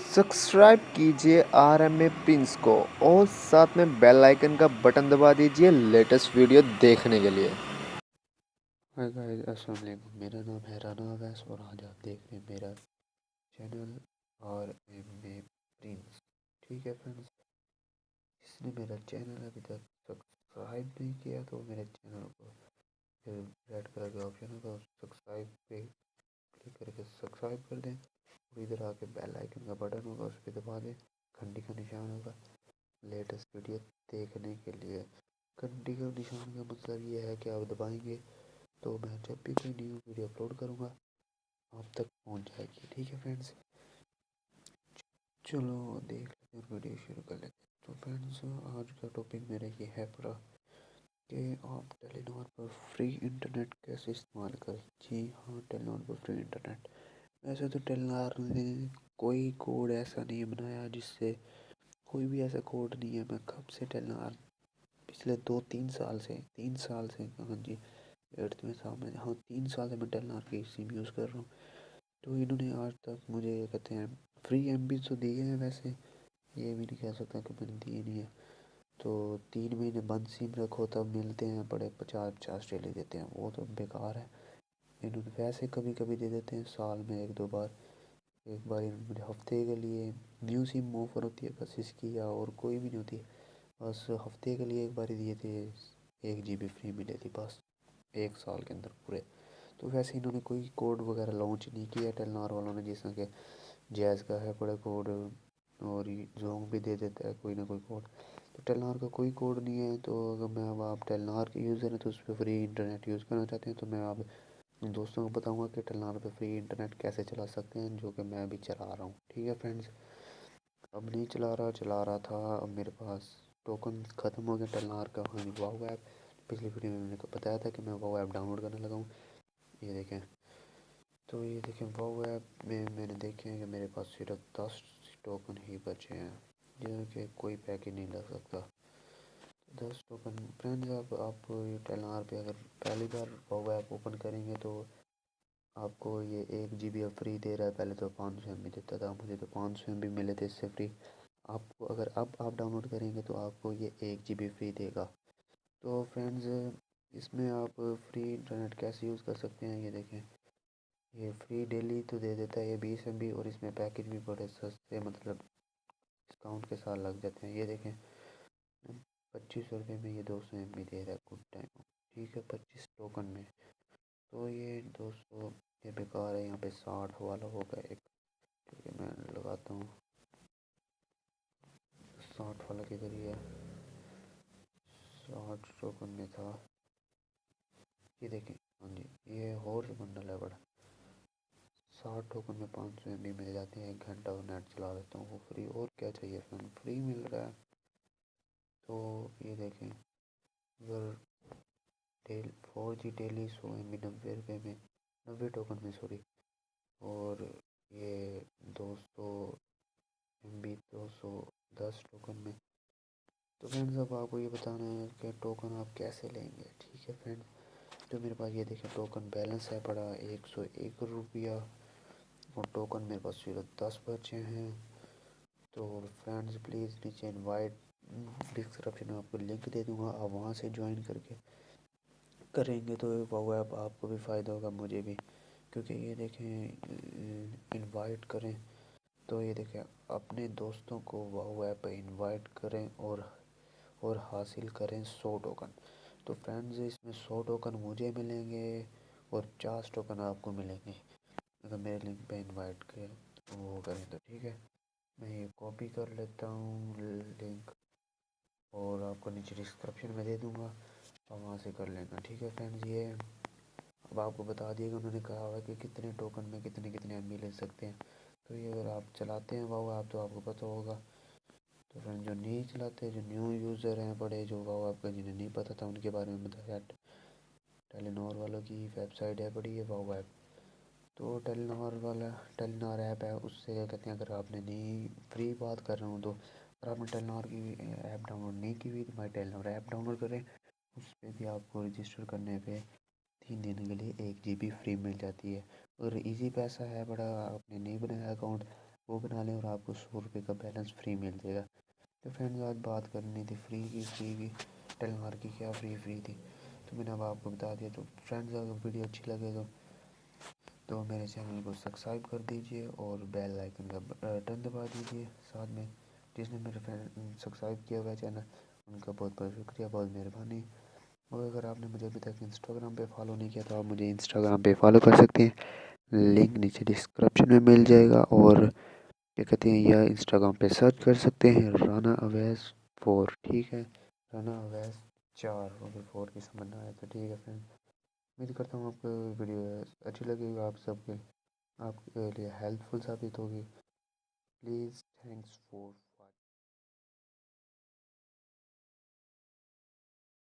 Subscribe कीजिए RMA Prince को और साथ में बेल आइकन का बटन दबा दीजिए लेटेस्ट वीडियो देखने के लिए। हाय गाइस, अस्सलाम वालेकुम। मेरा नाम है राना अवैस और आज आप देख रहे हैं मेरा चैनल RMA प्रिंस। ठीक है फ्रेंड्स, जिसने मेरा चैनल अभी तक सब्सक्राइब नहीं किया तो मेरे चैनल को जो रेड कलर का ऑप्शन होगा उस सब्सक्राइब पे क्लिक करके सब्सक्राइब कर दें और इधर आके बेल आइकन का बटन होगा उस पर दबा दें। घंटी का निशान होगा लेटेस्ट वीडियो देखने के लिए। घंटी का निशान का मतलब ये है कि आप दबाएंगे तो मैं जब भी कोई न्यू वीडियो अपलोड करूँगा आप तक पहुँच जाएगी। ठीक है फ्रेंड्स, चलो देख लेते हैं, वीडियो शुरू कर लेते हैं। तो फ्रेंड्स, आज का टॉपिक मेरा ये है पूरा कि आप टेलीनॉर पर फ्री इंटरनेट कैसे इस्तेमाल करें। जी हाँ, टेलीनॉर पर फ्री इंटरनेट। वैसे तो टेलीनॉर ने कोई कोड ऐसा नहीं बनाया जिससे कोई भी ऐसा कोड नहीं है। मैं कब से टेलीनॉर पिछले 2-3 साल से 3 साल से, हाँ जी, 8वें साल में, हाँ 3 साल से मैं टेलीनॉर की सिम यूज़ कर रहा हूँ। तो इन्होंने आज तक मुझे ये कहते हैं फ्री एमबी तो दिए हैं, वैसे ये भी नहीं कह सकता कि मैंने दिए नहीं है। तो 3 महीने बंद सिम रखो तब मिलते हैं, बड़े 50-50 डेली देते हैं, वो तो बेकार है। इन्होंने वैसे कभी कभी दे देते हैं, साल में 1-2 बार। एक बार इन्होंने मुझे हफ्ते के लिए न्यू सिम ऑफर होती है बस इसकी, या और कोई भी नहीं होती। बस हफ्ते के लिए एक बार ही दिए थे, 1 GB फ्री मिले थी बस 1 साल के अंदर पूरे। तो वैसे इन्होंने कोई कोड वगैरह लॉन्च नहीं किया टेलनार वालों ने, जिस तरह के जैज़ का है बड़ा कोड और जोंग भी दे देता है कोई ना कोई कोड। तो टेलनार का कोई कोड नहीं है। तो अगर मैं अब आप टेलनार के यूज़र हैं तो उस पर फ्री इंटरनेट यूज़ करना चाहते हैं तो मैं आप दोस्तों को बताऊंगा कि टेलनार पे फ्री इंटरनेट कैसे चला सकते हैं, जो कि मैं अभी चला रहा हूँ। ठीक है फ्रेंड्स, अब नहीं चला रहा था। अब मेरे पास टोकन ख़त्म हो गया टेलनार का। हाँ, वाओ ऐप, पिछली वीडियो में मैंने बताया था कि मैं वाओ ऐप डाउनलोड करने लगा हूँ। ये देखें, तो ये देखें वाओ ऐप में मैंने देखे हैं कि मेरे पास सिर्फ 10 टोकन ही बचे हैं, जिनमें कि कोई पैकेज नहीं लग सकता। 10 टोकन फ्रेंड्स, अब आप ये टेलनार पे अगर पहली बार वाओ ऐप ओपन करेंगे तो आपको ये 1 GB अब फ्री दे रहा है। पहले तो 500 MB देता था, मुझे तो 500 MB मिले थे इससे फ्री। आपको अगर अब आप डाउनलोड करेंगे तो आपको ये 1 GB फ्री देगा। तो फ्रेंड्स, इसमें आप फ्री इंटरनेट कैसे यूज़ कर सकते हैं ये देखें। ये फ्री डेली तो दे देता है ये 20 MB, और इसमें पैकेज भी बड़े सस्ते, मतलब डिस्काउंट के साथ लग जाते हैं। ये देखें, 2500 रुपये में ये 200 MB दे रहा है गुड टाइम। ठीक है, 25 टोकन में। तो ये 200 ये बेकार है। यहाँ पे 60 वाला होगा एक, क्योंकि मैं लगाता हूँ 60 वाला किधर ही है, 60 टोकन में था। ये देखें, हाँ जी, ये हॉर्स बंडल है बड़ा। 60 टोकन में 500 MB मिल जाते हैं, 1 घंटा और नेट चला लेता हूँ वो फ्री। और क्या चाहिए फ्रेंड, फ्री मिल रहा है। तो ये देखें, अगर 4G डेली 100 MB 90 रुपये में, 90 टोकन में सॉरी, और ये 200 MB 210 टोकन में। तो फ्रेंड्स, अब आपको ये बताना है कि टोकन आप कैसे लेंगे। ठीक है फ्रेंड्स, तो मेरे पास ये देखें टोकन बैलेंस है पड़ा 101 रुपया, और टोकन मेरे पास सिर्फ 10 बचे हैं। तो फ्रेंड्स प्लीज़, नीचे इनवाइट डिस्क्रिप्शन में आपको लिंक दे दूँगा, आप वहाँ से ज्वाइन करके करेंगे तो वो ऐप आपको भी फ़ायदा होगा, मुझे भी। क्योंकि ये देखें, इनवाइट करें तो ये देखें अपने दोस्तों को वो ऐप पर इनवाइट करें और हासिल करें 100 टोकन। तो फ्रेंड्स, इसमें 100 टोकन मुझे मिलेंगे और 50 टोकन आपको मिलेंगे अगर मेरे लिंक पे इनवाइट करें वो करें तो। ठीक है, मैं ये कॉपी कर लेता हूँ लिंक और आपको नीचे डिस्क्रिप्शन में दे दूँगा, आप वहाँ से कर लेना। ठीक है फ्रेंड्स, ये अब आपको बता दिएगा, उन्होंने कहा हुआ है कि कितने टोकन में कितने कितने एम बी ले सकते हैं। तो ये अगर आप चलाते हैं वाओ ऐप तो आपको पता होगा। तो फ्रेंड, जो नहीं चलाते, जो न्यू यूज़र हैं बड़े, जो वाओ ऐप का जिन्हें नहीं पता था, उनके बारे में बताया। टेलीनॉर वालों की वेबसाइट है बड़ी, है वाओ ऐप। तो टेलीनॉर ऐप है, उससे क्या कहते हैं, अगर आपने नहीं, फ्री बात कर रहा हूँ, तो अगर आपने टेलीनॉर की ऐप डाउनलोड नहीं की हुई तो माई टेलीनॉर ऐप डाउनलोड करें। उस पर भी आपको रजिस्टर करने पे 3 दिन के लिए 1 GB फ्री मिल जाती है। और इजी पैसा है बड़ा, आपने नहीं बनाया अकाउंट वो वो बना लें और आपको 100 रुपये का बैलेंस फ्री मिल जाएगा। तो फ्रेंड्स आज बात करनी थी फ्री की टेलीनॉर की क्या फ्री थी, तो मैंने अब आपको बता दिया। तो फ्रेंड्स अगर वीडियो अच्छी लगे तो मेरे चैनल को सब्सक्राइब कर दीजिए और बेल आइकन का बटन दबा दीजिए। साथ में जिसने मेरे फ्रेंड सब्सक्राइब किया हुआ है चैनल, उनका बहुत बहुत शुक्रिया, बहुत मेहरबानी। और अगर आपने मुझे अभी तक इंस्टाग्राम पे फॉलो नहीं किया तो आप मुझे इंस्टाग्राम पे फॉलो कर सकते हैं, लिंक नीचे डिस्क्रिप्शन में मिल जाएगा। और क्या कहते हैं, या इंस्टाग्राम पे सर्च कर सकते हैं राना अवैस 4, ठीक है, राना अवैस 4, अगर 4 की समझ ना आए तो ठीक है फ्रेंड। उम्मीद करता हूँ आपको वीडियो अच्छी लगेगी, आपके लिए हेल्पफुल साबित होगी। Please thanks for